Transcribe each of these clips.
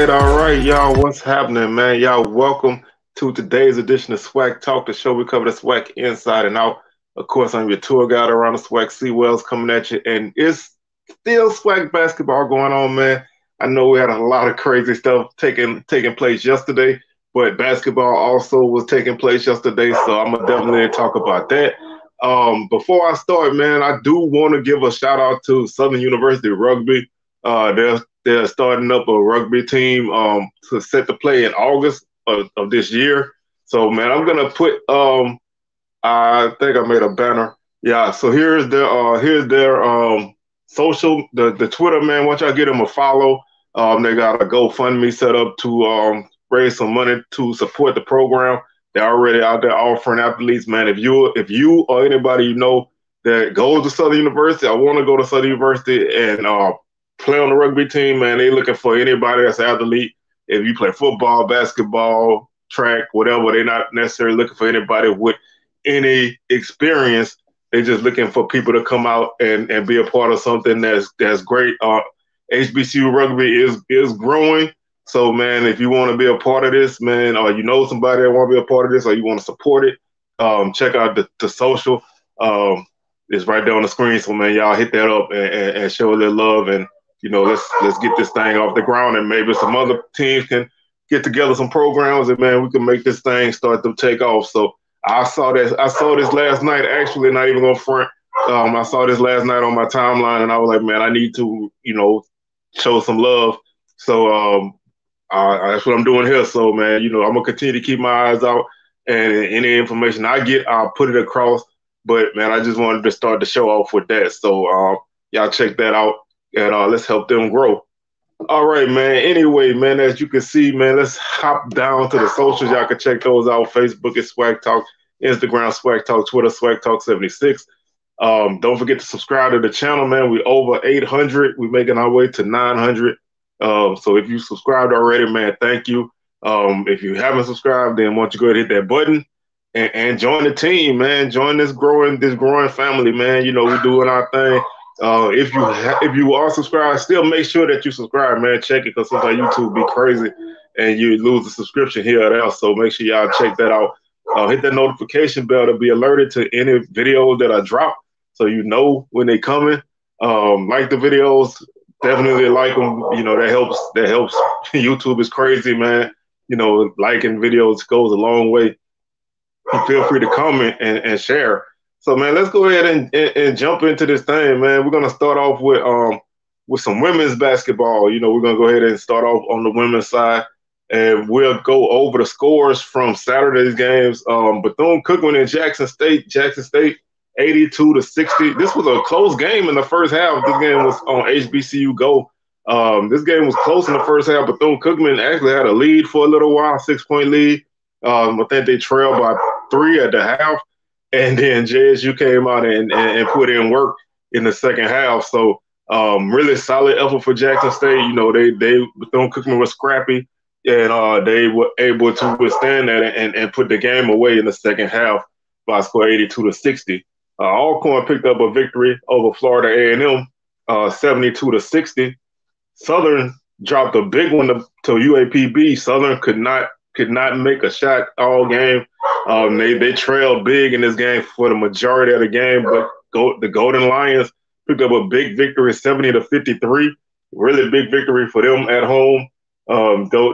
all right, y'all. What's happening, man? Y'all, welcome to today's edition of SWAC Talk, the show we cover the SWAC inside and out. Of course, I'm your tour guide around the SWAC. C. Wells coming at you, and it's still SWAC basketball going on, man. I know we had a lot of crazy stuff taking place yesterday, but basketball also was taking place yesterday, so I'm gonna definitely talk about that. Before I start, man, I do want to give a shout out to Southern University Rugby. They're starting up a rugby team to set to play in August of this year. So, man, I'm gonna put I think I made a banner. Yeah, so here's their social, the Twitter, man. Once y'all get them a follow, they got a GoFundMe set up to raise some money to support the program. They're already out there offering athletes, man. If you or anybody you know that goes to Southern University, I want to go to Southern University and play on the rugby team, man. They looking for anybody that's an athlete. If you play football, basketball, track, whatever, they're not necessarily looking for anybody with any experience. They're just looking for people to come out and be a part of something that's great. HBCU rugby is growing. So, man, if you want to be a part of this, man, or you know somebody that want to be a part of this, or you want to support it, check out the social. It's right there on the screen. So, man, y'all hit that up and show a little love, and let's get this thing off the ground, and maybe some other teams can get together some programs, and man, we can make this thing start to take off. So I saw this last night. Actually, not even gonna front. I saw this last night on my timeline, and I was like, man, I need to show some love. So that's what I'm doing here. So, man, I'm gonna continue to keep my eyes out, and any information I get, I'll put it across. But man, I just wanted to start the show off with that. So y'all check that out, and let's help them grow. All right, man. Anyway, man, as you can see, man, let's hop down to the socials. Y'all can check those out. Facebook is SWAC Talk, Instagram SWAC Talk, Twitter SWAC Talk 76. Don't forget to subscribe to the channel, man. We're over 800. We're making our way to 900. So if you subscribed already, man, thank you. If you haven't subscribed, then why don't you go ahead and hit that button and join the team, man. Join this growing family, man. We're doing our thing. If you are subscribed, still make sure that you subscribe, man. Check it, because sometimes YouTube be crazy and you lose the subscription here or there. So make sure y'all check that out. Hit that notification bell to be alerted to any videos that I drop, so you know when they coming. Like the videos. Definitely like them. That helps. YouTube is crazy, man. Liking videos goes a long way. And feel free to comment and share. So, man, let's go ahead and jump into this thing, man. We're gonna start off with some women's basketball. We're gonna go ahead and start off on the women's side, and we'll go over the scores from Saturday's games. Bethune-Cookman and Jackson State. 82-60. This was a close game in the first half. This game was on HBCU Go. This game was close in the first half. Bethune-Cookman actually had a lead for a little while, 6-point lead. I think they trailed by 3 at the half, and then JSU came out and put in work in the second half. So really solid effort for Jackson State. Bethune-Cookman was scrappy, and they were able to withstand that and put the game away in the second half by a score 82-60. Alcorn picked up a victory over Florida A&M, 72-60. Southern dropped a big one to UAPB. Southern could not make a shot all game. They trailed big in this game for the majority of the game, but the Golden Lions picked up a big victory, 70-53. Really big victory for them at home.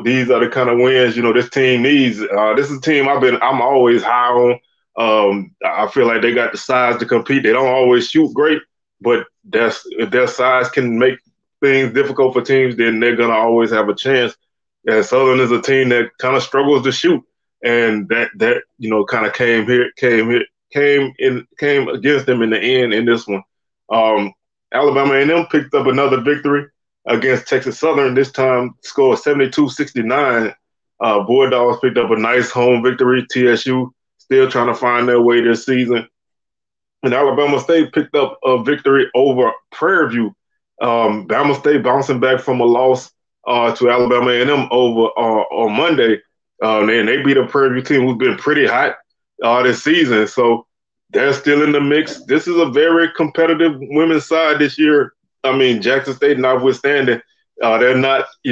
These are the kind of wins this team needs. This is a team I'm always high on. I feel like they got the size to compete. They don't always shoot great, but if their size can make things difficult for teams, then they're gonna always have a chance. And Southern is a team that kind of struggles to shoot, and that kind of came against them in the end in this one. Alabama A&M picked up another victory against Texas Southern. This time scored 72-69. Bulldogs picked up a nice home victory. TSU still trying to find their way this season. And Alabama State picked up a victory over Prairie View. Bama State bouncing back from a loss to Alabama A&M over on Monday. And they beat a Prairie View team who's been pretty hot this season. So they're still in the mix. This is a very competitive women's side this year. I mean, Jackson State notwithstanding, They're not, they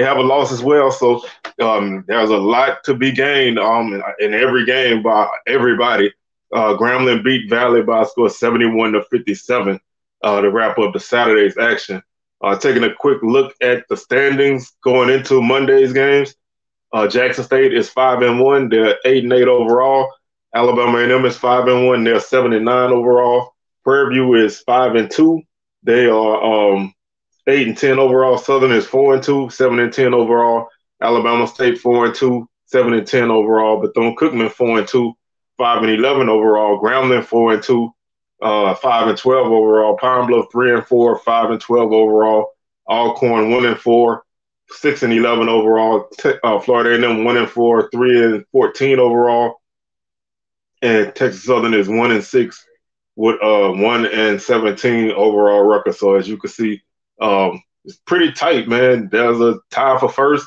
have a loss as well. So there's a lot to be gained in every game by everybody. Grambling beat Valley by a score of 71-57 to wrap up the Saturday's action. Taking a quick look at the standings going into Monday's games. Jackson State is 5-1. They're 8-8 overall. Alabama A&M is 5-1. They're 7-9 overall. Prairie View is 5-2. They are 8-10 overall. Southern is 4-2, 7-10 overall. Alabama State 4-2, 7-10 overall. Bethune-Cookman 4-2, 5-11 overall. Grambling 4-2, 5-12 overall. Pine Bluff 3-4, 5-12 overall. Alcorn 1-4, 6-11 overall. Florida A&M 1-4, 3-14 overall. And Texas Southern is 1-6 with 1-17 overall record. So as you can see, it's pretty tight, man. There's a tie for first.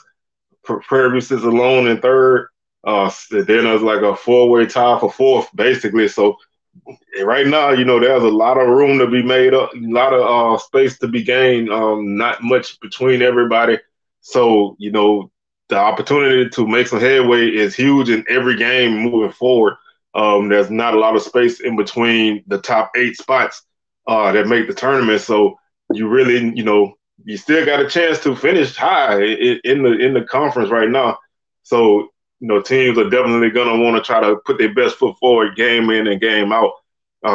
Prairie View sits alone in third. Then there's like a four-way tie for fourth, basically. So right now, there's a lot of room to be made up, a lot of space to be gained. Not much between everybody. So, the opportunity to make some headway is huge in every game moving forward. There's not a lot of space in between the top 8 spots that make the tournament. So you really, you still got a chance to finish high in the conference right now. So, teams are definitely going to want to try to put their best foot forward game in and game out.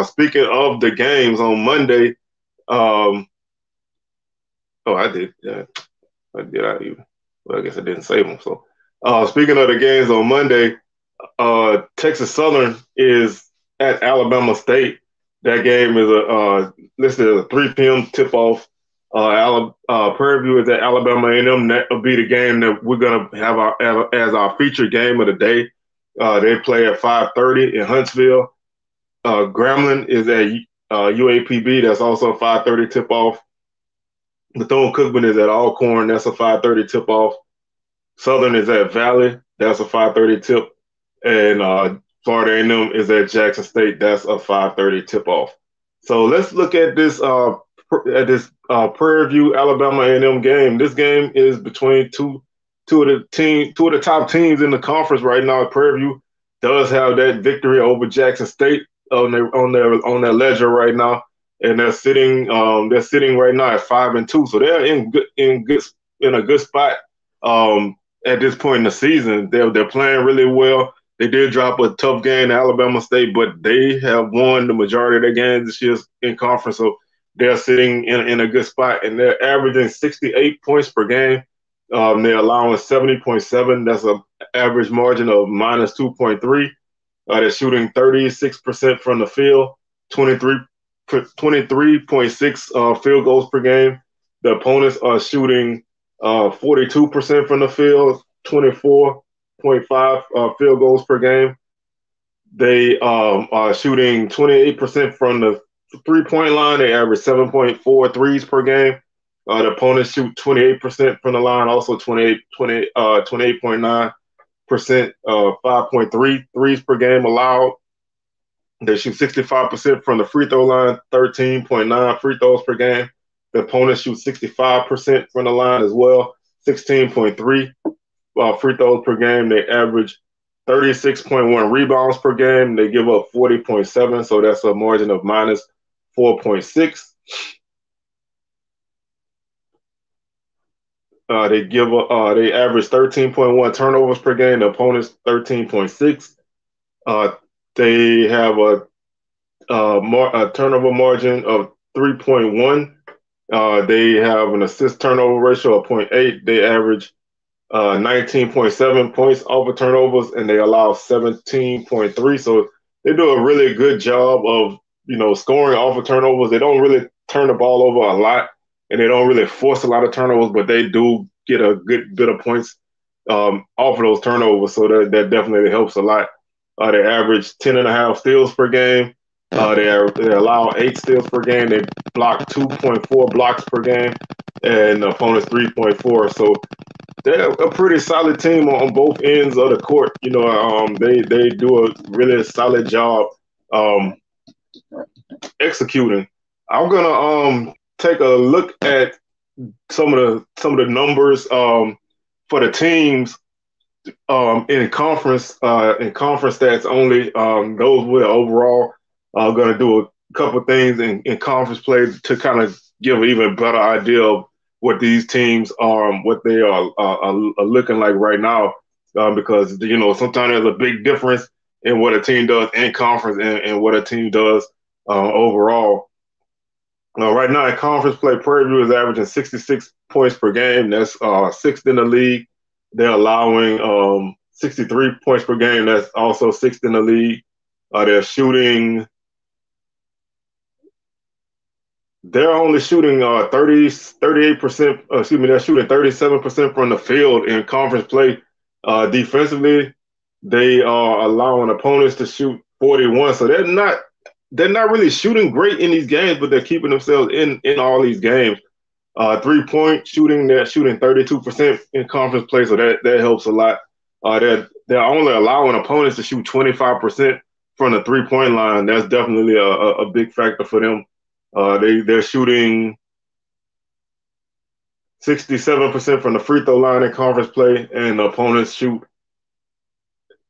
Speaking of the games on Monday, I did. Well, I guess I didn't save them. So, speaking of the games on Monday, Texas Southern is at Alabama State. That game is listed as a 3 p.m. tip-off. Prairie View is at Alabama A&M. That will be the game that we're going to have as our featured game of the day. They play at 5:30 in Huntsville. Grambling is at UAPB. That's also a 5:30 tip-off. Bethune-Cookman is at Alcorn. That's a 5:30 tip-off. Southern is at Valley. That's a 5:30 tip. And Florida A&M is at Jackson State. That's a 5:30 tip-off. So let's look at this Prairie View Alabama A&M game. This game is between two of the top teams in the conference right now. Prairie View does have that victory over Jackson State on their ledger right now, and they're sitting right now at 5-2. So they're in a good spot at this point in the season. They're playing really well. They did drop a tough game to Alabama State, but they have won the majority of their games this year in conference. So they're sitting in a good spot, and they're averaging 68 points per game. They're allowing 70.7. That's an average margin of -2.3. They're shooting 36% from the field, 23.6 field goals per game. The opponents are shooting 42% from the field, 24.5 field goals per game. They are shooting 28% from the three-point line. They average 7.4 threes per game. The opponents shoot 28% from the line, also 28.9%, 5.3 threes per game allowed. They shoot 65% from the free throw line, 13.9 free throws per game. The opponents shoot 65% from the line as well, 16.3 free throws per game. They average 36.1 rebounds per game. They give up 40.7, so that's a margin of -4.6. They average 13.1 turnovers per game. The opponents 13.6. They have a turnover margin of 3.1. They have an assist turnover ratio of 0.8. They average 19.7 points off of turnovers, and they allow 17.3. So they do a really good job of scoring off of turnovers. They don't really turn the ball over a lot, and they don't really force a lot of turnovers, but they do get a good bit of points off of those turnovers. So that definitely helps a lot. They average 10.5 steals per game. They allow 8 steals per game. They block 2.4 blocks per game, and the opponent's 3.4. So they're a pretty solid team on both ends of the court. They do a really solid job executing. I'm gonna take a look at some of the numbers for the teams in conference stats only. Those with overall are going to do a couple things in conference play to kind of give an even better idea of what these teams are, what they are looking like right now. Because sometimes there's a big difference in what a team does in conference and what a team does overall. Right now in conference play, Prairie View is averaging 66 points per game. That's sixth in the league. They're allowing 63 points per game. That's also sixth in the league. They're shooting. They're only shooting 38%. Excuse me, they're shooting 37% from the field in conference play. Defensively, they are allowing opponents to shoot 41. So they're not really shooting great in these games, but they're keeping themselves in all these games. 3-point shooting, they're shooting 32% in conference play, so that helps a lot. They're only allowing opponents to shoot 25% from the 3-point line. That's definitely a big factor for them. They're shooting 67% from the free throw line in conference play, and the opponents shoot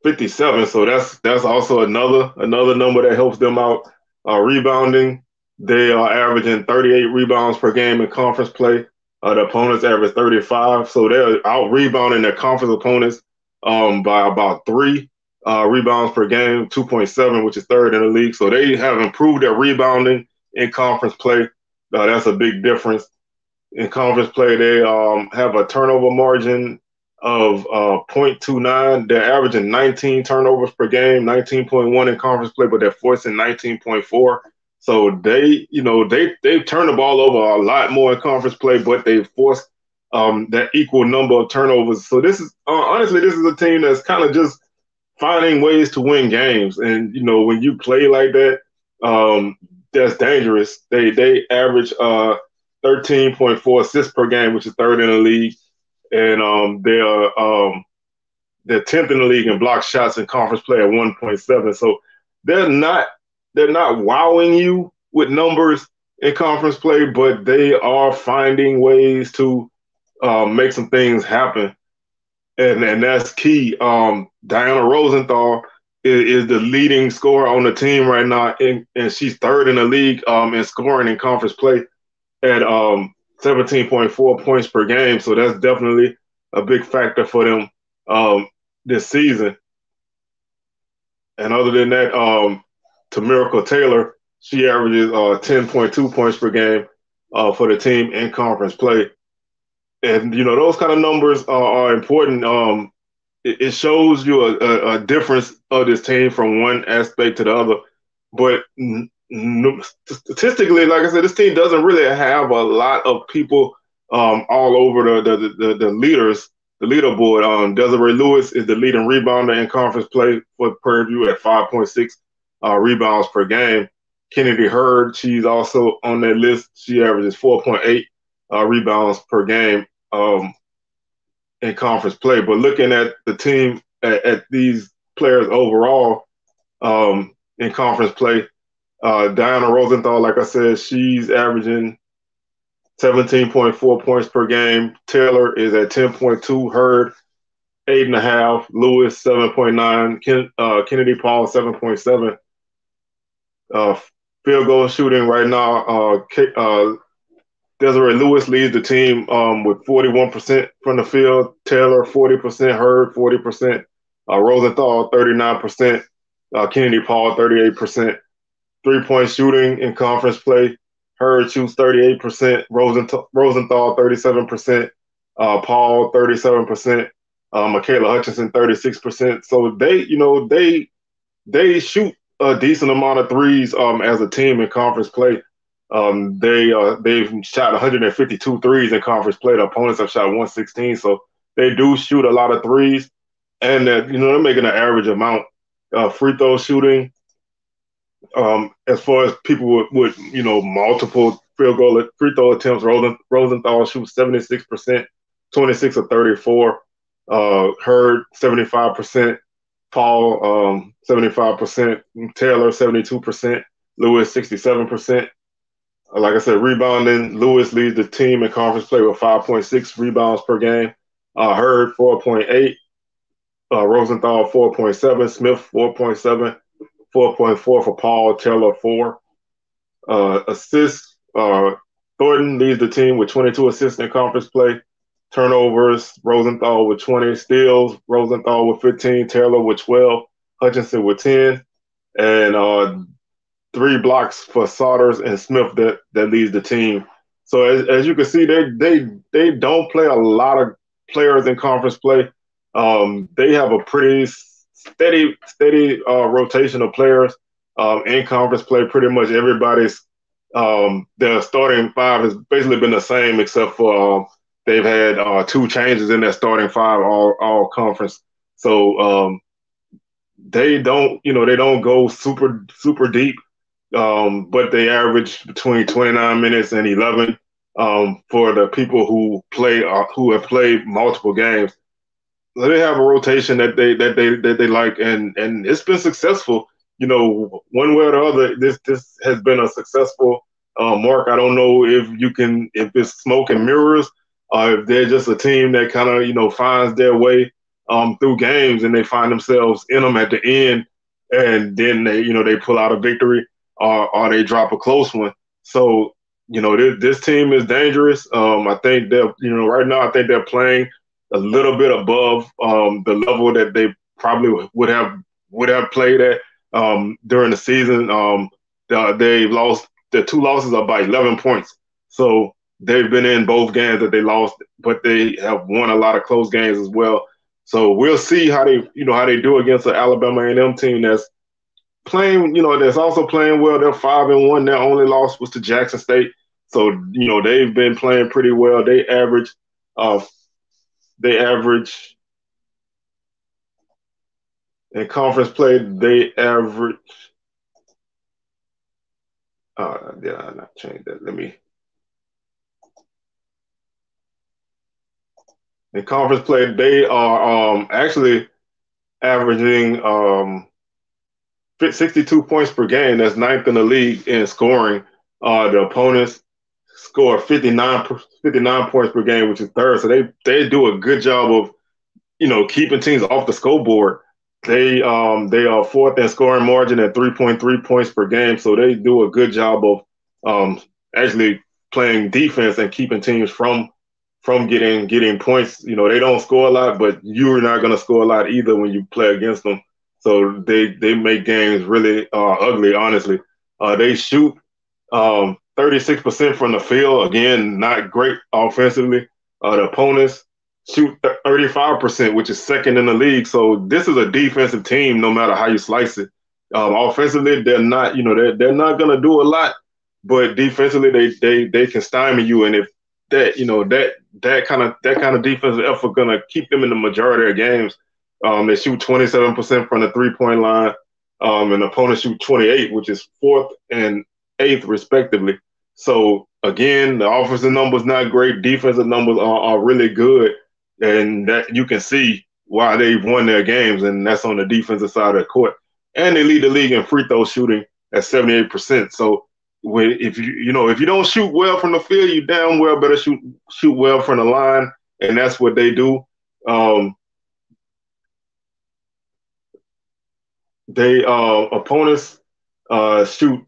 57. So that's also another number that helps them out. Rebounding, they are averaging 38 rebounds per game in conference play. The opponents average 35, so they're out rebounding their conference opponents by about 3 rebounds per game, 2.7, which is third in the league. So they have improved their rebounding in conference play. That's a big difference. In conference play, they have a turnover margin of 0.29. They're averaging 19 turnovers per game, 19.1 in conference play, but they're forcing 19.4. So they've turned the ball over a lot more in conference play, but they've forced that equal number of turnovers. So this is honestly, this is a team that's kind of just finding ways to win games. And when you play like that, that's dangerous. They average 13.4 assists per game, which is third in the league, and they're 10th in the league in block shots in conference play at 1.7. So they're not wowing you with numbers in conference play, but they are finding ways to make some things happen, and that's key. Diana Rosenthal is the leading scorer on the team right now, and she's third in the league in scoring in conference play at 17.4 points per game. So that's definitely a big factor for them this season. And other than that, Tamirica Taylor, she averages 10.2 points per game for the team in conference play. And, those kind of numbers are important. It shows you a difference of this team from one aspect to the other. But statistically, like I said, this team doesn't really have a lot of people all over the leaders, the leaderboard. Desiree Lewis is the leading rebounder in conference play for Prairie View at 5.6 rebounds per game. Kennedy Hurd, she's also on that list. She averages 4.8 rebounds per game in conference play. But looking at the team, at these players overall in conference play, Diana Rosenthal, like I said, she's averaging 17.4 points per game. Taylor is at 10.2. Hurd, 8.5. Lewis, 7.9. Kennedy Paul, 7.7. Field goal shooting right now, Desiree Lewis leads the team with 41% from the field. Taylor, 40%. Hurd, 40%. Rosenthal, 39%. Kennedy Paul, 38%. 3-point shooting in conference play. Hurd shoots 38%. Rosenthal, 37%. Paul, 37%. Michaela Hutchinson, 36%. So they shoot a decent amount of threes as a team in conference play. They've shot 152 threes in conference play. The opponents have shot 116. So they do shoot a lot of threes, and they're making an average amount. Free throw shooting. As far as people with multiple free throw attempts, Rosenthal shoots 76%, 26 of 34. Hurd 75%, Paul 75%, Taylor 72%, Lewis 67%. Like I said, rebounding, Lewis leads the team in conference play with 5.6 rebounds per game. Hurd 4.8, Rosenthal 4.7, Smith 4.7, 4.4 for Paul, Taylor 4. Assists, Thornton leads the team with 22 assists in conference play. Turnovers, Rosenthal with 20. Steals, Rosenthal with 15. Taylor with 12. Hutchinson with 10. And 3 blocks for Saunders and Smith that leads the team. So as you can see, they don't play a lot of players in conference play. They have a pretty steady rotation of players in conference play. Pretty much everybody's their starting 5 has basically been the same, except for they've had 2 changes in their starting 5 all conference. So they don't go super deep. But they average between 29 minutes and 11 for the people who have played multiple games. So they have a rotation that they like, and it's been successful. One way or the other, this has been a successful mark. I don't know if it's smoke and mirrors, or if they're just a team that kind of finds their way through games, and they find themselves in them at the end, and then they pull out a victory. Or they drop a close one. So, this team is dangerous. I think they're, right now, I think they're playing a little bit above the level that they probably would have played at during the season. They've lost, their 2 losses are by 11 points. So they've been in both games that they lost, but they have won a lot of close games as well. So we'll see how they do against the Alabama A&M team that's playing, that's also playing well. They're 5-1. Their only loss was to Jackson State. So, they've been playing pretty well. They average in conference play, they average did I not change that? In conference play, they are actually averaging 62 points per game. That's 9th in the league in scoring. The opponents score 59 points per game, which is 3rd. So they do a good job of keeping teams off the scoreboard. They are 4th in scoring margin at 3.3 points per game. So they do a good job of actually playing defense and keeping teams from getting points. They don't score a lot, but you're not going to score a lot either when you play against them. So they make games really ugly, honestly. They shoot 36% from the field. Again, not great offensively. The opponents shoot 35%, which is 2nd in the league. So this is a defensive team, no matter how you slice it. Offensively, they're not, they're not going to do a lot, but defensively, they can stymie you. And if that kind of defensive effort going to keep them in the majority of games. They shoot 27% from the 3-point line, and opponents shoot 28, which is 4th and 8th respectively. So again, the offensive numbers not great, defensive numbers are really good, and that you can see why they've won their games, and that's on the defensive side of the court. And they lead the league in free throw shooting at 78%. So if you don't shoot well from the field, you damn well better shoot well from the line, and that's what they do. Opponents shoot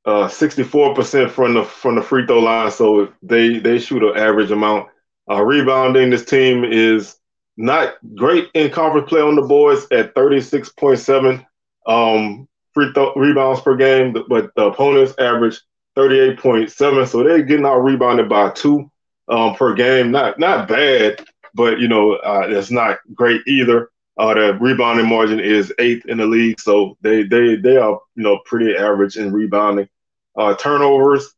64% from the free throw line, so they shoot an average amount. Rebounding, this team is not great in conference play on the boards at 36.7 free throw rebounds per game, but the opponents average 38.7, so they're getting out rebounded by 2 per game. Not bad, but it's not great either. The rebounding margin is 8th in the league, so they are pretty average in rebounding. Turnovers,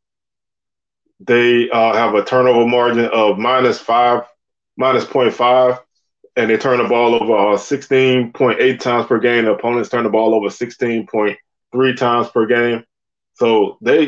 they have a turnover margin of -0.5, and they turn the ball over 16.8 times per game. The opponents turn the ball over 16.3 times per game. So they,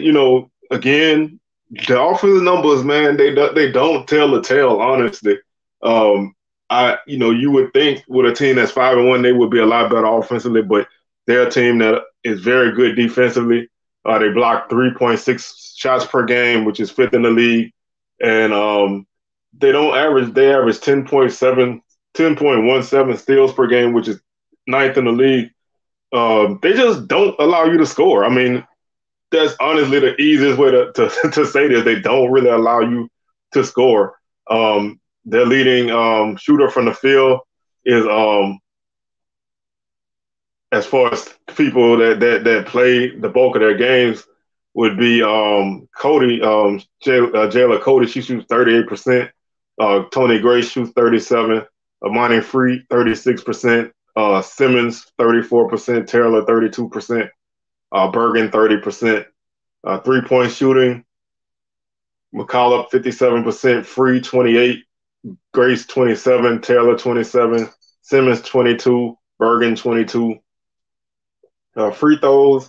again, the offensive numbers, man, they don't tell the tale, honestly. You would think with a team that's 5-1, they would be a lot better offensively, but they're a team that is very good defensively. They block 3.6 shots per game, which is fifth in the league. And they don't average, they average 10.17 steals per game, which is ninth in the league. They just don't allow you to score. I mean, that's honestly the easiest way to say this. They don't really allow you to score. Their leading shooter from the field is as far as people that play the bulk of their games would be Cody, Jayla Cody. She shoots 38%. Tony Grace shoots 37%. Amani Free 36%. Simmons 34%. Taylor 32%. Bergen 30%. 3-point shooting. McCollum 57%. Free 28%. Grace 27%. Taylor 27%. Simmons 22%. Bergen 22%. Free throws,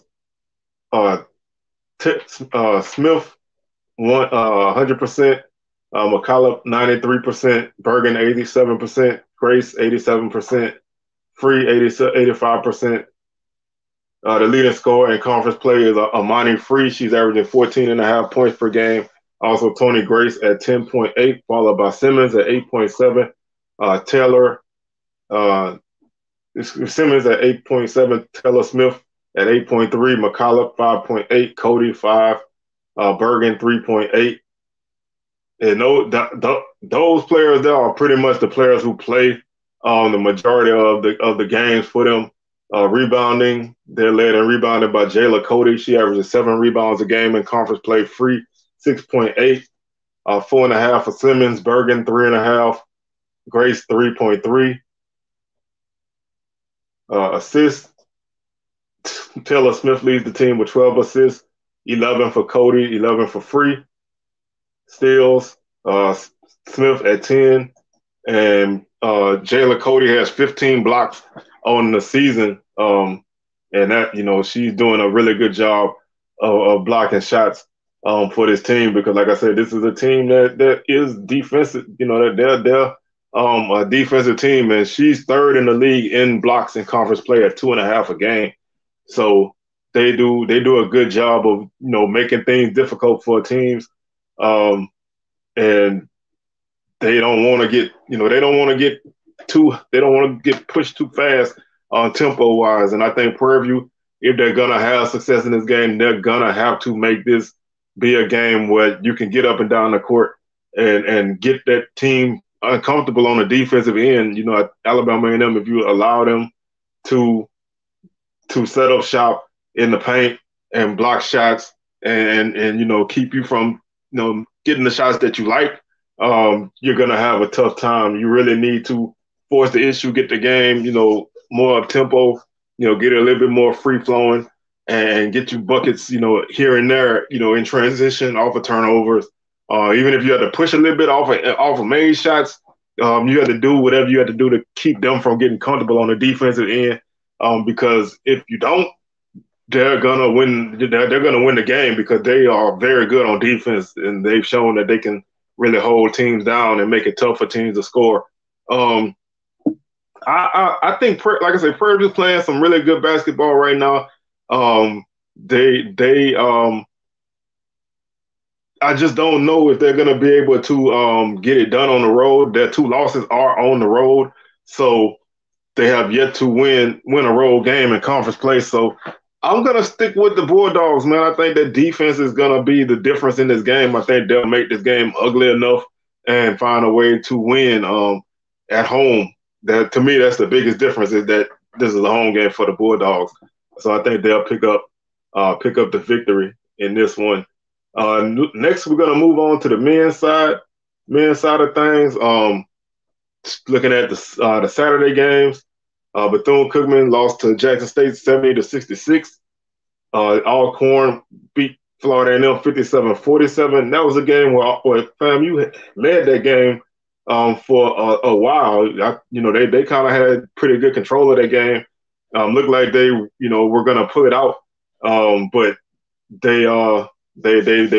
Smith 100%, McCollum 93%, Bergen 87%, Grace 87%, Free 85%. The leading scorer in conference play is Amani Free. She's averaging 14.5 points per game. Also, Tony Grace at 10.8, followed by Simmons at 8.7. Taylor Simmons at 8.7, Taylor Smith at 8.3, McCollum 5.8, Cody 5, Bergen 3.8. And those players there are pretty much the players who play the majority of the games for them. Rebounding, they're led in rebounding by Jayla Cody. She averages 7 rebounds a game in conference play. Free 6.8, 4.5 for Simmons, Bergen 3.5, Grace 3.3. Assists, Taylor Smith leads the team with 12 assists, 11 for Cody, 11 for Free. Steals, Smith at 10, and Jayla Cody has 15 blocks on the season, and that, she's doing a really good job of blocking shots for this team, because, like I said, this is a team that is defensive. That they're a defensive team, and she's third in the league in blocks in conference play at 2.5 a game. So they do a good job of making things difficult for teams, and they don't want to get pushed too fast on tempo wise. And I think Prairie View, if they're gonna have success in this game, they're gonna have to make this be a game where you can get up and down the court and get that team uncomfortable on the defensive end. At Alabama A&M, if you allow them to set up shop in the paint and block shots and keep you from getting the shots that you like, you're gonna have a tough time. You really need to force the issue, get the game more up tempo, get it a little bit more free flowing, and get you buckets here and there in transition off of turnovers. Even if you had to push a little bit off of made shots, you had to do whatever you had to do to keep them from getting comfortable on the defensive end. Because if you don't, they're gonna win. They're gonna win the game, because they are very good on defense, and they've shown that they can really hold teams down and make it tough for teams to score. I think, like I said, Prairie View's playing some really good basketball right now. I just don't know if they're going to be able to get it done on the road. Their 2 losses are on the road, so they have yet to win a road game in conference play. So I'm going to stick with the Bulldogs, man. I think that defense is going to be the difference in this game. I think they'll make this game ugly enough and find a way to win at home. That, to me, that's the biggest difference, is that this is a home game for the Bulldogs. So I think they'll pick up the victory in this one. Next, we're going to move on to the men's side of things. Looking at the Saturday games, Bethune-Cookman lost to Jackson State 70-66. Alcorn beat Florida A&M 57-47. That was a game where FAMU led that game for a while. They kind of had pretty good control of that game. Looked like they were going to pull it out, but they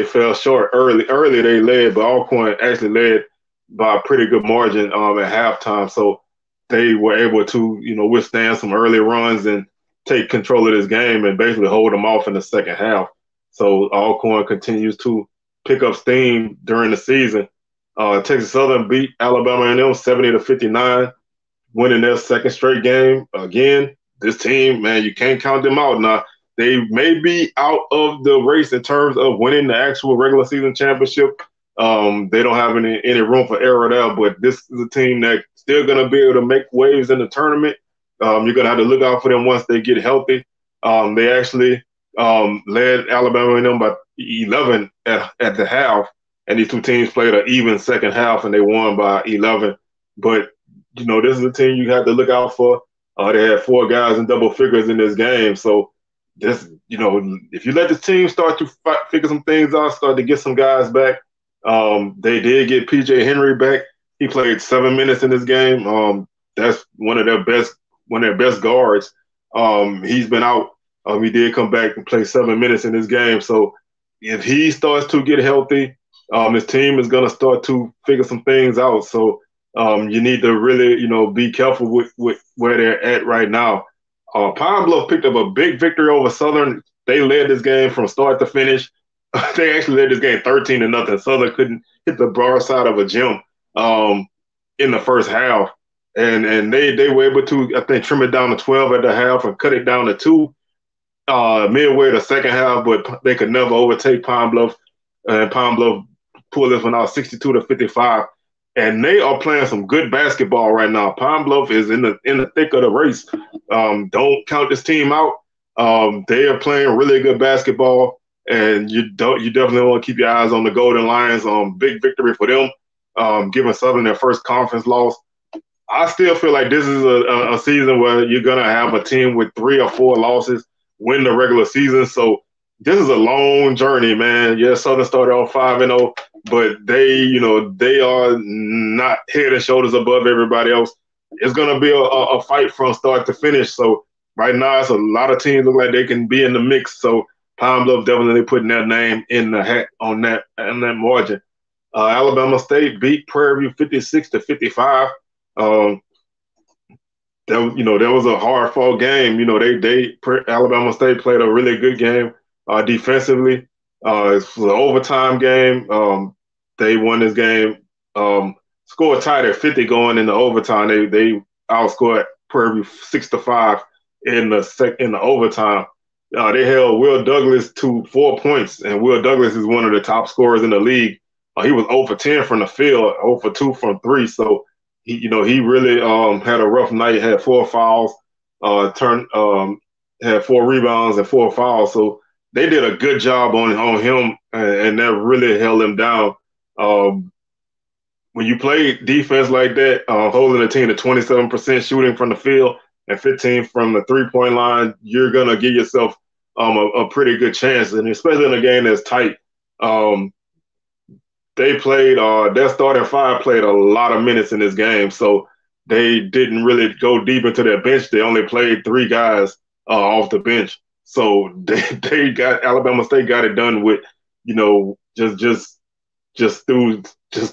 fell short early. Early they led, but Alcorn actually led by a pretty good margin at halftime. So they were able to withstand some early runs and take control of this game and basically hold them off in the second half. So Alcorn continues to pick up steam during the season. Texas Southern beat Alabama A&M 70-59, winning their second straight game. Again, this team, man, you can't count them out. Now, they may be out of the race in terms of winning the actual regular season championship. They don't have any room for error there, but this is a team that's still going to be able to make waves in the tournament. You're going to have to look out for them once they get healthy. They actually led Alabama A&M by 11 at the half, and these two teams played an even second half, and they won by 11. But this is a team you have to look out for. They had 4 guys in double figures in this game. So this, if you let the team start to figure some things out, start to get some guys back, they did get PJ Henry back. He played 7 minutes in this game. That's one of their best guards. He's been out. He did come back and play 7 minutes in this game. So if he starts to get healthy, this team is going to start to figure some things out. So you need to really, be careful with where they're at right now. Pine Bluff picked up a big victory over Southern. They led this game from start to finish. They actually led this game 13-0. Southern couldn't hit the broad side of a gym in the first half. And they were able to, I think, trim it down to 12 at the half and cut it down to 2 midway the second half, but they could never overtake Pine Bluff. And Pine Bluff pulled this one out 62-55. And they are playing some good basketball right now. Pine Bluff is in the thick of the race. Don't count this team out. They are playing really good basketball, and you definitely want to keep your eyes on the Golden Lions. Big victory for them, giving Southern their first conference loss. I still feel like this is a season where you're gonna have a team with 3 or 4 losses win the regular season. So this is a long journey, man. Yeah, Southern started off 5-0, but they are not head and shoulders above everybody else. It's going to be a fight from start to finish. So right now, it's a lot of teams look like they can be in the mix. So Pine Bluff definitely putting their name in the hat on that margin. Alabama State beat Prairie View 56-55. That was a hard fought game. Alabama State played a really good game defensively. It was an overtime game. They won this game. Scored tied at 50 going into overtime. They outscored Prairie View 6-5 in the overtime. They held Will Douglas to 4 points, and Will Douglas is one of the top scorers in the league. He was 0 for 10 from the field, 0 for 2 from 3. So he really had a rough night. Had 4 fouls, had 4 rebounds and 4 fouls. So they did a good job on him, and that really held him down. When you play defense like that, holding a team to 27% shooting from the field and 15 from the 3-point line, you're gonna give yourself a pretty good chance, and especially in a game that's tight. They played their starting 5 played a lot of minutes in this game, so they didn't really go deep into their bench. They only played 3 guys off the bench. So Alabama State got it done with,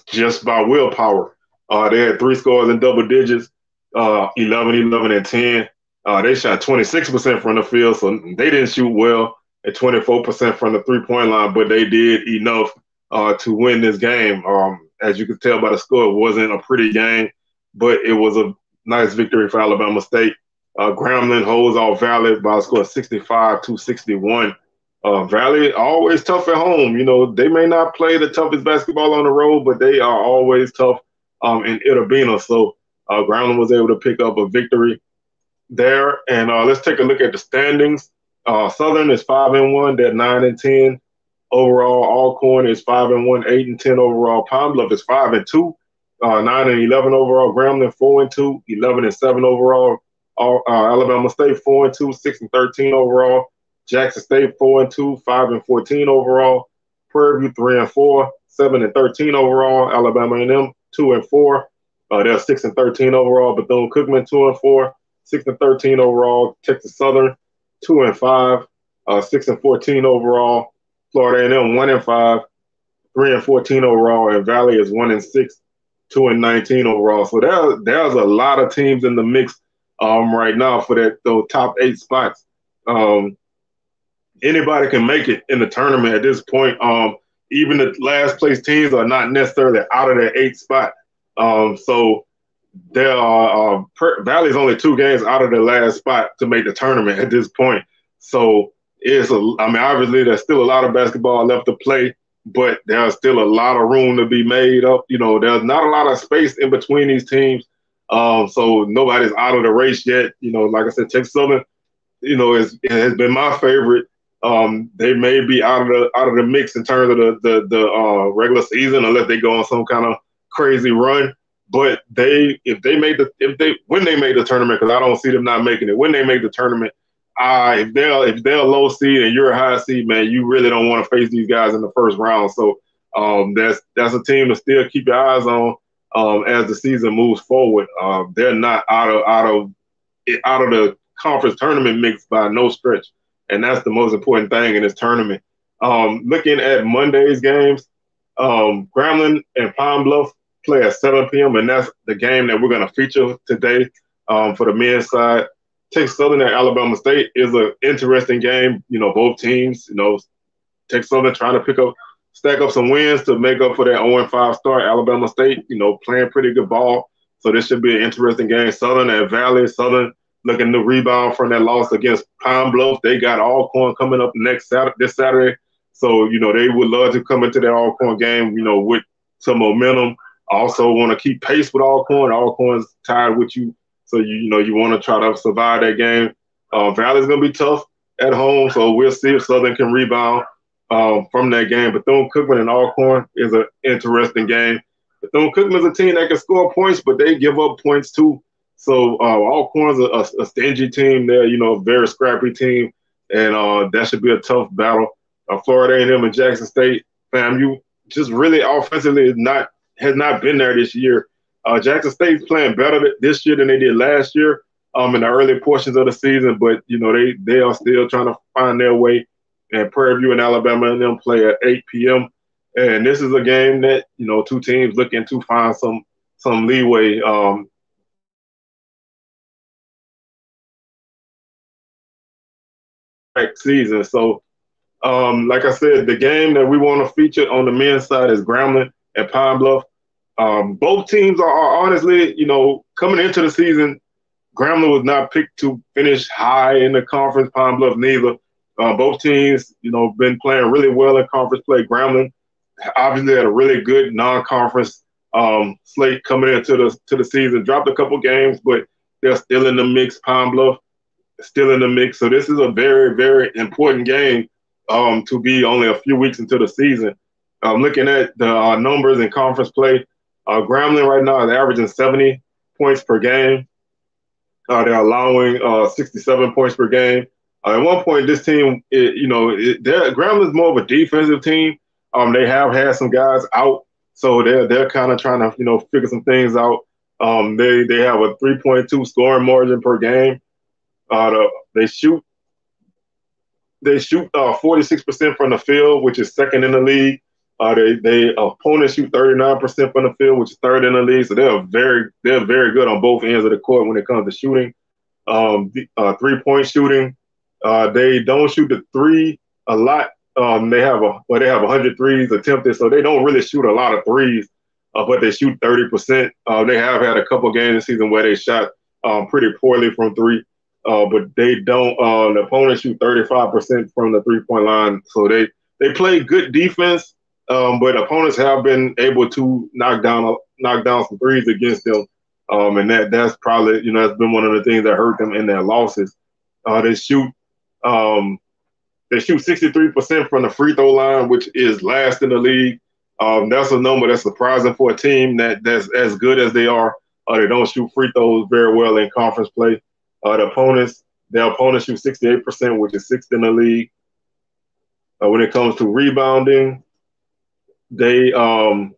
just by willpower. They had 3 scores in double digits, 11, 11, and 10. They shot 26% from the field, so they didn't shoot well, at 24% from the 3-point line, but they did enough to win this game. As you can tell by the score, it wasn't a pretty game, but it was a nice victory for Alabama State. Grambling holds off Valley by a score of 65-61. Valley always tough at home. They may not play the toughest basketball on the road, but they are always tough in Itabena. So Grambling was able to pick up a victory there. And let's take a look at the standings. Southern is 5-1. They're 9-10 overall. Alcorn is 5-1, 8-10 overall. Pine Bluff is 5-2, 9-11 overall. Grambling 4-2, 11-7 overall. Alabama State 4-2, 6-13 overall. Jackson State 4-2, 5-14 overall. Prairie View 3-4, 7-13 overall. Alabama A&M 2-4. They're 6-13 overall. Bethune-Cookman 2-4, 6-13 overall. Texas Southern 2-5, 6-14 overall. Florida A&M 1-5, 3-14 overall, and Valley is 1-6, 2-19 overall. So there's a lot of teams in the mix right now for those top 8 spots. anybody can make it in the tournament at this point. Even the last place teams are not necessarily out of their 8th spot. So there are Valley's only 2 games out of the last spot to make the tournament at this point. So I mean, obviously there's still a lot of basketball left to play, but there's still a lot of room to be made up. You know, there's not a lot of space in between these teams. So nobody's out of the race yet. You know, like I said, Texas Southern, you know, it has been my favorite. They may be out of the mix in terms of the regular season unless they go on some kind of crazy run. But when they make the tournament, because I don't see them not making it. When they make the tournament, if they're a low seed and you're a high seed, man, you really don't want to face these guys in the first round. So that's a team to still keep your eyes on as the season moves forward. They're not out of the conference tournament mix by no stretch, and that's the most important thing in this tournament. Looking at Monday's games, Grambling and Pine Bluff play at 7 p.m., and that's the game that we're going to feature today for the men's side. Texas Southern and Alabama State is an interesting game. You know, both teams, you know, Texas Southern trying to stack up some wins to make up for that 0-5 start. Alabama State, you know, playing pretty good ball. So this should be an interesting game. Southern and Valley. Southern looking to rebound from that loss against Pine Bluff. They got Alcorn coming up this Saturday. So, you know, they would love to come into that Alcorn game, you know, with some momentum. Also want to keep pace with Alcorn. Alcorn's tied with you. So, you know, you want to try to survive that game. Valley's going to be tough at home. So we'll see if Southern can rebound from that game. Bethune-Cookman and Alcorn is an interesting game. Bethune-Cookman is a team that can score points, but they give up points too. So Alcorn's a stingy team. They're, you know, a very scrappy team, and that should be a tough battle. Florida A&M and Jackson State, FAMU, just really offensively has not been there this year. Jackson State's playing better this year than they did last year in the early portions of the season, but, you know, they are still trying to find their way. And Prairie View and Alabama A&M play at 8 p.m. And this is a game that, you know, 2 teams looking to find some leeway season. So, like I said, the game that we want to feature on the men's side is Grambling and Pine Bluff. Both teams are honestly, you know, coming into the season, Grambling was not picked to finish high in the conference, Pine Bluff neither. Both teams, you know, been playing really well in conference play. Grambling obviously had a really good non-conference slate coming into the season. Dropped a couple games, but they're still in the mix. Pine Bluff still in the mix. So this is a very, very important game to be only a few weeks into the season. Looking at the numbers in conference play, Grambling right now is averaging 70 points per game. They're allowing 67 points per game. At one point, this team, Grambling's more of a defensive team. They have had some guys out, so they're kind of trying to, you know, figure some things out. They have a 3.2 scoring margin per game. They shoot 46% from the field, which is second in the league. They opponents shoot 39% from the field, which is third in the league. So they're very good on both ends of the court when it comes to shooting. 3-point shooting, they don't shoot the three a lot. They have 100 threes attempted, so they don't really shoot a lot of threes, but they shoot 30%. They have had a couple games this season where they shot pretty poorly from three. But they don't. The opponents shoot 35% from the 3-point line, so they play good defense. But opponents have been able to knock down some threes against them, and that's probably, you know, that's been one of the things that hurt them in their losses. They shoot 63% from the free throw line, which is last in the league. That's a number that's surprising for a team that's as good as they are. They don't shoot free throws very well in conference play. Their opponents shoot 68%, which is sixth in the league. When it comes to rebounding, they average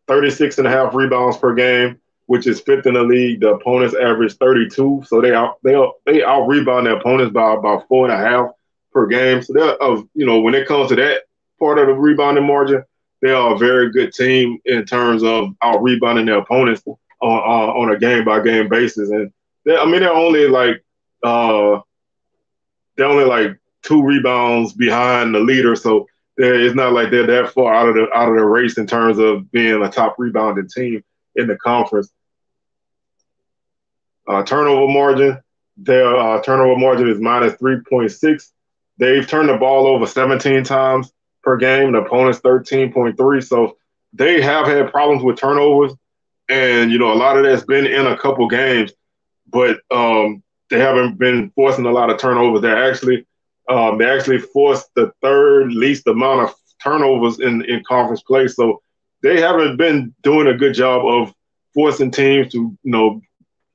36.5 rebounds per game, which is fifth in the league. The opponents average 32, so they out rebound their opponents by about 4.5 per game. So they're, you know, when it comes to that part of the rebounding margin, they are a very good team in terms of out rebounding their opponents on a game by game basis. And they're only like they're only like 2 rebounds behind the leader, so it's not like they're that far out of the race in terms of being a top rebounding team in the conference. Turnover margin, their turnover margin is minus 3.6. They've turned the ball over 17 times per game. The opponent's 13.3. So they have had problems with turnovers, and a lot of that's been in a couple games, but they haven't been forcing a lot of turnovers. They actually forced the third least amount of turnovers in conference play. So they haven't been doing a good job of forcing teams to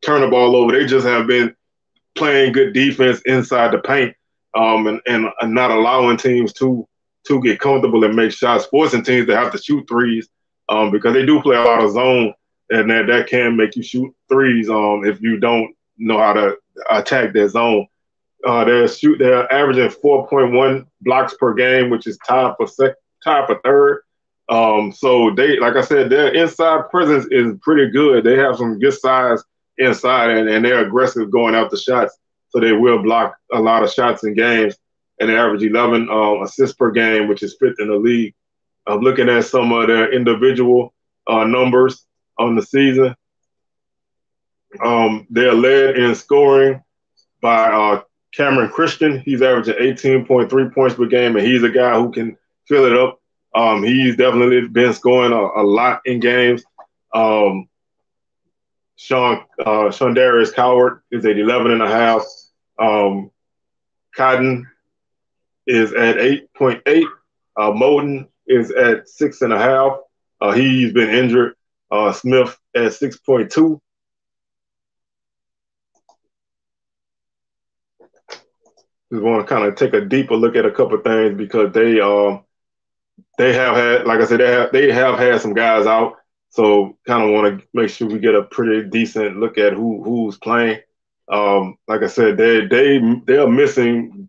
turn the ball over. They just have been playing good defense inside the paint, and not allowing teams to get comfortable and make shots, forcing teams to have to shoot threes, because they do play a lot of zone, and that can make you shoot threes if you don't know how to attack that zone. They're averaging 4.1 blocks per game, which is tied for third. So they, like I said, their inside presence is pretty good. They have some good size inside, and they're aggressive going out the shots, so they will block a lot of shots in games. And they average 11 assists per game, which is fifth in the league. Looking at some of their individual numbers on the season, they're led in scoring by Cameron Christian. He's averaging 18.3 points per game, and he's a guy who can fill it up. He's definitely been scoring a lot in games. Sean Darius Coward is at 11.5. Cotton is at 8.8. Moden is at 6.5. He's been injured. Smith at 6.2. We want to kind of take a deeper look at a couple of things, because they have had, like I said, they have had some guys out. So kind of want to make sure we get a pretty decent look at who's playing. Like I said, they're missing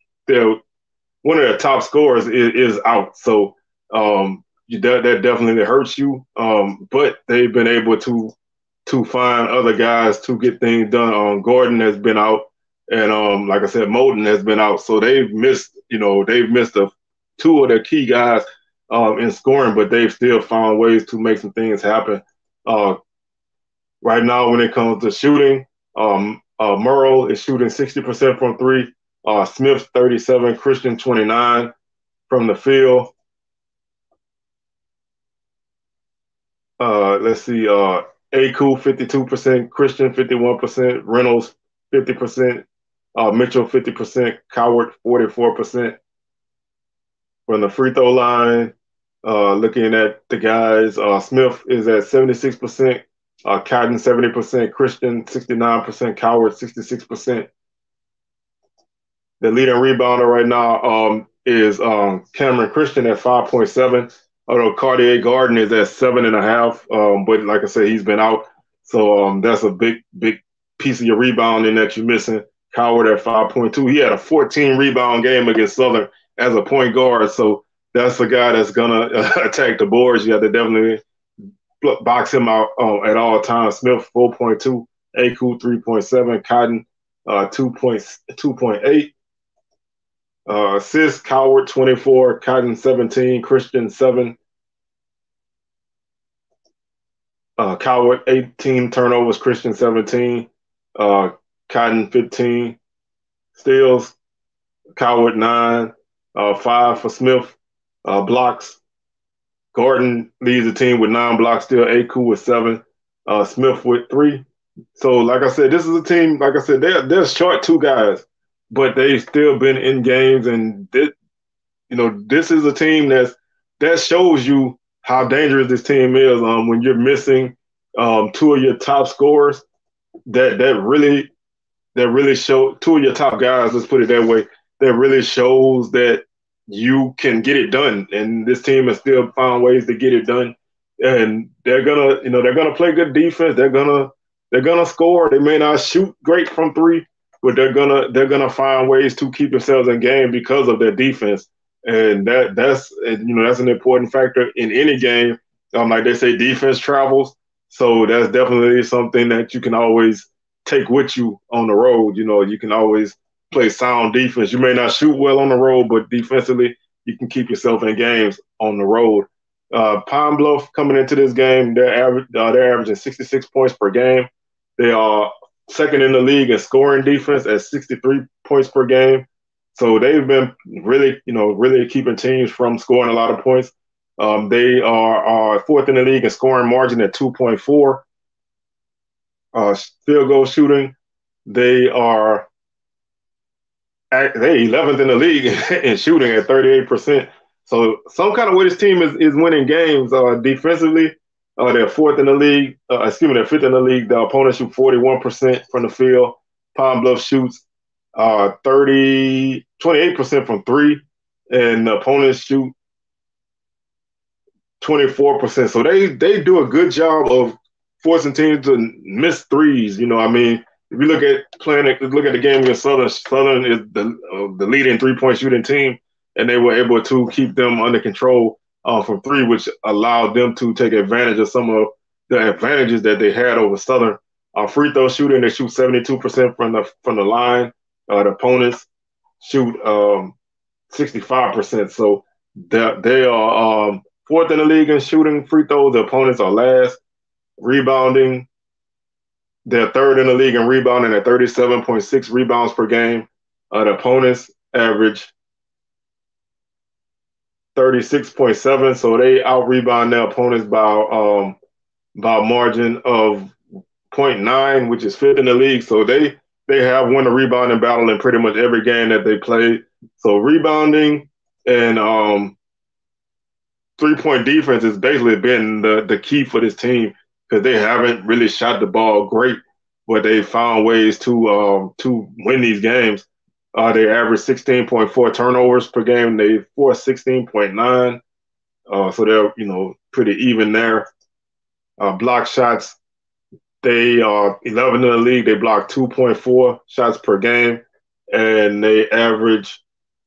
one of their top scorers is out. So that definitely hurts you. But they've been able to find other guys to get things done. Gordon has been out, and like I said, Moden has been out. So they've missed two of their key guys in scoring, but they've still found ways to make some things happen. Right now, when it comes to shooting, Merle is shooting 60% from three, Smith 37, Christian 29 from the field. Let's see, Aku 52%, Christian 51%, Reynolds 50%, Mitchell 50%, Coward 44%. From the free throw line, looking at the guys, Smith is at 76%, Cotton 70%, Christian 69%, Coward 66%. The leading rebounder right now is Cameron Christian at 5.7, although Cartier Garden is at 7.5. But like I said, he's been out, so that's a big piece of your rebounding that you're missing. Coward at 5.2. He had a 14 rebound game against Southern as a point guard, so that's a guy that's gonna attack the boards. You have to definitely box him out at all times. Smith 4.2, Aku 3.7, Cotton 2.8. Assists, Coward 24, Cotton 17, Christian 7. Coward 18 turnovers, Christian 17, Cotton 15. Steals, Coward 9, 5 for Smith. Blocks, Gordon leads the team with 9 blocks still, Aku with 7, Smith with 3. So like I said, this is a team, like I said, they're short 2 guys, but they've still been in games, and this is a team that shows you how dangerous this team is. When you're missing 2 of your top scorers, that really show 2 of your top guys. Let's put it that way. That really shows that you can get it done, and this team has still found ways to get it done. And they're gonna play good defense. They're gonna score. They may not shoot great from 3, but they're gonna find ways to keep themselves in game because of their defense. And that's an important factor in any game. Like they say, defense travels. So that's definitely something that you can always take with you on the road. You can always play sound defense. You may not shoot well on the road, but defensively, you can keep yourself in games on the road. Pine Bluff coming into this game, they're averaging 66 points per game. They are second in the league in scoring defense at 63 points per game. So they've been really keeping teams from scoring a lot of points. They are fourth in the league in scoring margin at 2.4. Field goal shooting, they 11th in the league in shooting at 38%. So some kind of way this team is winning games. Defensively, they're fourth in the league. They're fifth in the league. The opponents shoot 41% from the field. Pine Bluff shoots 28% from three, and the opponents shoot 24%. So they do a good job of forcing teams to miss threes. You know, I mean, if you look at the game against Southern, Southern is the leading 3-point shooting team, and they were able to keep them under control from three, which allowed them to take advantage of some of the advantages that they had over Southern. Free throw shooting, they shoot 72% from the line. The opponents shoot 65%. So they are fourth in the league in shooting free throws. The opponents are last. Rebounding, they're third in the league in rebounding at 37.6 rebounds per game. The opponents average 36.7, so they out-rebound their opponents by a margin of 0.9, which is fifth in the league. So they have won a rebounding battle in pretty much every game that they played. So rebounding and three-point defense has basically been the key for this team, because they haven't really shot the ball great, but they found ways to win these games. They average 16.4 turnovers per game. They force 16.9, so they're pretty even there. Block shots, they are 11th in the league. They block 2.4 shots per game, and they average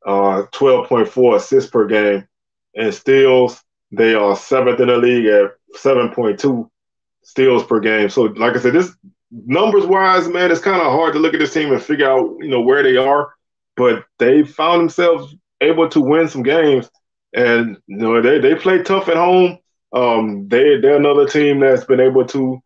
12.4 assists per game. And steals, they are 7th in the league at 7.2 steals per game. So, like I said, this numbers-wise, man, it's kind of hard to look at this team and figure out, where they are. But they found themselves able to win some games, and they play tough at home. They're another team that's been able to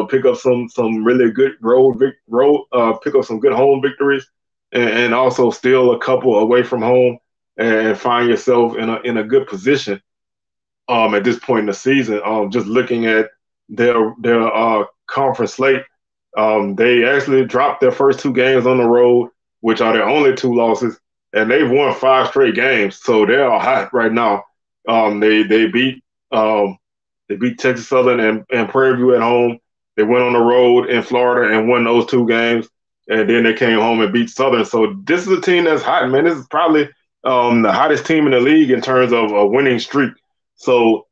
pick up some really good pick up some good home victories, and also steal a couple away from home, and find yourself in a good position at this point in the season. Just looking at their conference slate, they actually dropped their first two games on the road, which are their only two losses, and they've won 5 straight games. So they're hot right now. They beat Texas Southern and Prairie View at home. They went on the road in Florida and won those 2 games, and then they came home and beat Southern. So this is a team that's hot, man. This is probably the hottest team in the league in terms of a winning streak. So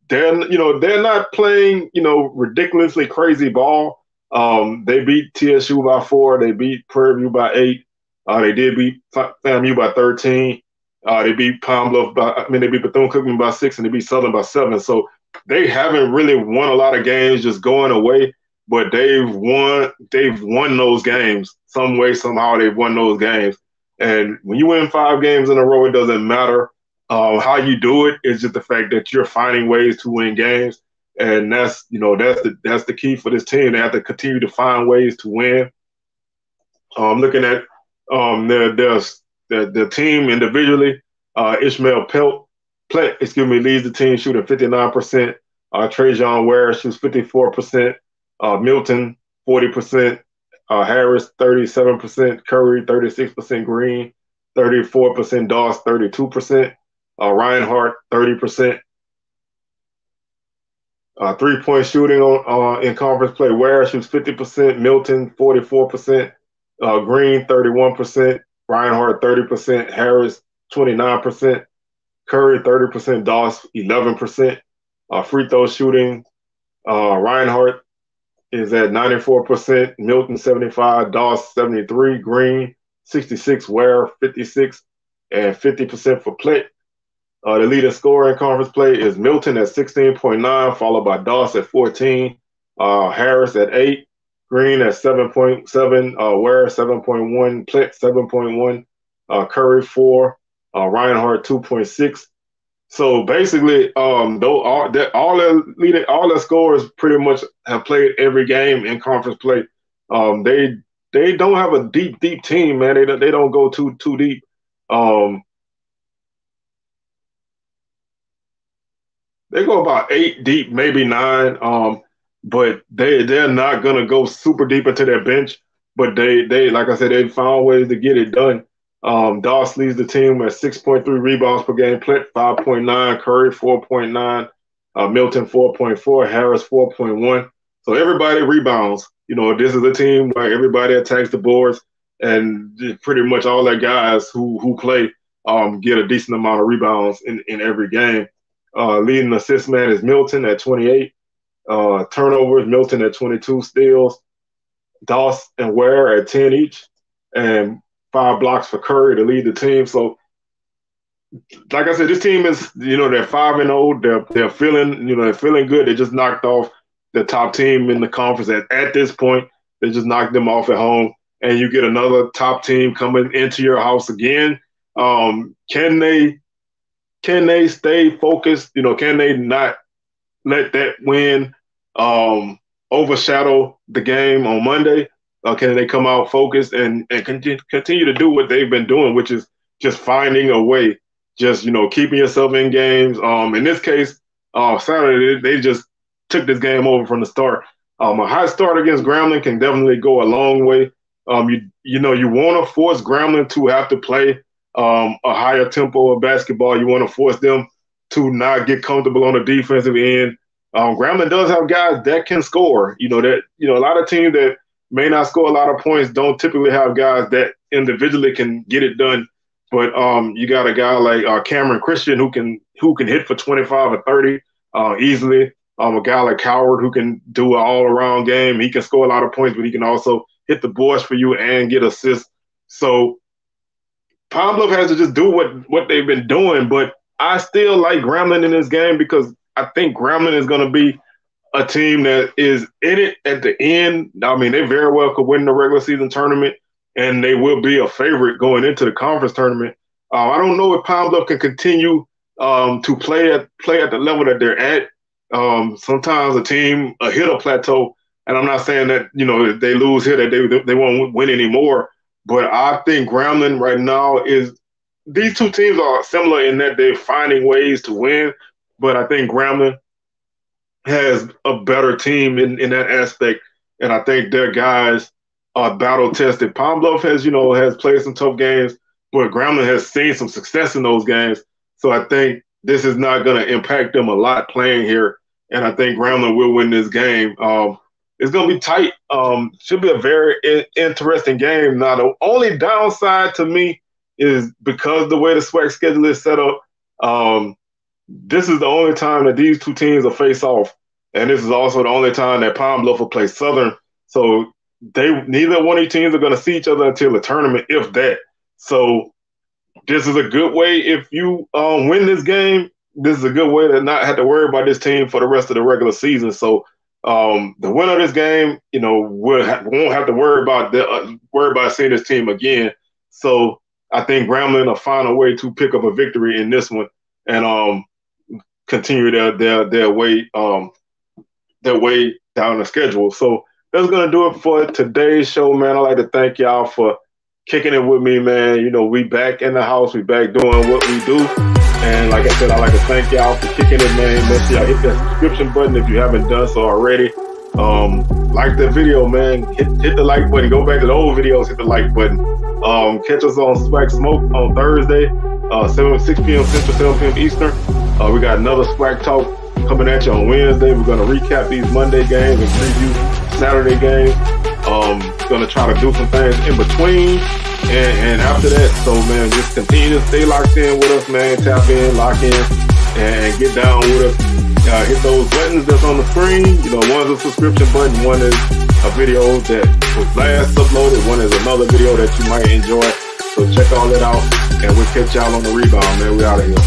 they're not playing ridiculously crazy ball. They beat TSU by 4. They beat Prairie View by 8. They did beat FAMU by 13. They beat they beat Bethune-Cookman by 6, and they beat Southern by 7. So they haven't really won a lot of games just going away, but they've won those games some way, somehow. They've won those games. And when you win 5 games in a row, it doesn't matter how you do it. It's just the fact that you're finding ways to win games. And that's the key for this team. They have to continue to find ways to win. Looking at the team individually, Ishmael Plett, leads the team shooting 59%. Trajan Ware shoots 54%. Milton 40%. Harris 37%. Curry 36%. Green 34%. Doss 32%. Reinhardt 30%. 3-point shooting in conference play. Ware shoots 50%. Milton 44%. Green 31%. Reinhardt 30%. Harris 29%. Curry 30%. Doss 11%. Free throw shooting. Reinhardt is at 94%. Milton 75. Doss 73. Green 66. Ware 56. And 50% for Plett. The leading scorer in conference play is Milton at 16.9, followed by Doss at 14, Harris at 8, Green at 7.7, Ware 7.1, Plitt 7.1, Curry 4, Reinhardt 2.6. So basically, all the scorers pretty much have played every game in conference play. They don't have a deep team, man. They don't go too deep. They go about 8 deep, maybe 9. But they're not gonna go super deep into their bench. But they like I said, they found ways to get it done. Doss leads the team at 6.3 rebounds per game, Plitt 5.9, Curry 4.9, Milton 4.4, Harris 4.1. So everybody rebounds. You know, this is a team where everybody attacks the boards, and pretty much all their guys who play get a decent amount of rebounds in every game. Leading assist man is Milton at 28. Turnovers, Milton at 22 steals. Doss and Ware at 10 each. And 5 blocks for Curry to lead the team. So, like I said, this team is, you know, they're 5-0. They're feeling good. They just knocked off the top team in the conference at this point. They just knocked them off at home. And you get another top team coming into your house again. Can they stay focused? You know, can they not let that win overshadow the game on Monday? Can they come out focused and continue to do what they've been doing, which is just finding a way, just, you know, keeping yourself in games. In this case, Saturday, they just took this game over from the start. A high start against Grambling can definitely go a long way. You want to force Grambling to have to play a higher tempo of basketball. You want to force them to not get comfortable on the defensive end. Grambling does have guys that can score. A lot of teams that may not score a lot of points don't typically have guys that individually can get it done. But you got a guy like Cameron Christian who can hit for 25 or 30 easily. A guy like Howard who can do an all-around game. He can score a lot of points, but he can also hit the boards for you and get assists. So Pine Bluff has to just do what they've been doing. But I still like Grambling in this game because I think Grambling is going to be a team that is in it at the end. I mean, they very well could win the regular season tournament, and they will be a favorite going into the conference tournament. I don't know if Pine Bluff can continue to play at the level that they're at. Sometimes a team hit a plateau, and I'm not saying that, if they lose here that they won't win anymore. But I think Grambling right now these two teams are similar in that they're finding ways to win, but I think Grambling has a better team in that aspect, and I think their guys are battle tested. Pine Bluff has played some tough games, but Grambling has seen some success in those games. So I think this is not going to impact them a lot playing here, and I think Grambling will win this game. It's going to be tight. Should be a very interesting game. Now, the only downside to me is because the way the SWAC schedule is set up, this is the only time that these two teams will face off, and this is also the only time that Pine Bluff will play Southern. So neither one of these teams are going to see each other until the tournament, if that. So this is a good way. If you win this game, this is a good way to not have to worry about this team for the rest of the regular season. So the winner of this game, won't have to worry about seeing this team again. So I think Grambling will find a way to pick up a victory in this one and continue their way down the schedule. So that's gonna do it for today's show, man. I'd like to thank y'all for kicking it with me, man. We back in the house, we back doing what we do. And like I said, I'd like to thank y'all for kicking it, man. Make sure y'all hit that subscription button if you haven't done so already. Like the video, man. Hit the like button. Go back to the old videos, hit the like button. Catch us on SWAC Smoke on Thursday, 6 p.m. Central, 7 p.m. Eastern. We got another SWAC Talk coming at you on Wednesday. We're going to recap these Monday games and preview Saturday games. Going to try to do some things in between. And after that, so, man, just continue to stay locked in with us, man. Tap in, lock in, and get down with us. Hit those buttons that's on the screen. One's a subscription button. One is a video that was last uploaded. One is another video that you might enjoy. So check all that out, and we'll catch y'all on the rebound, man. We're out of here.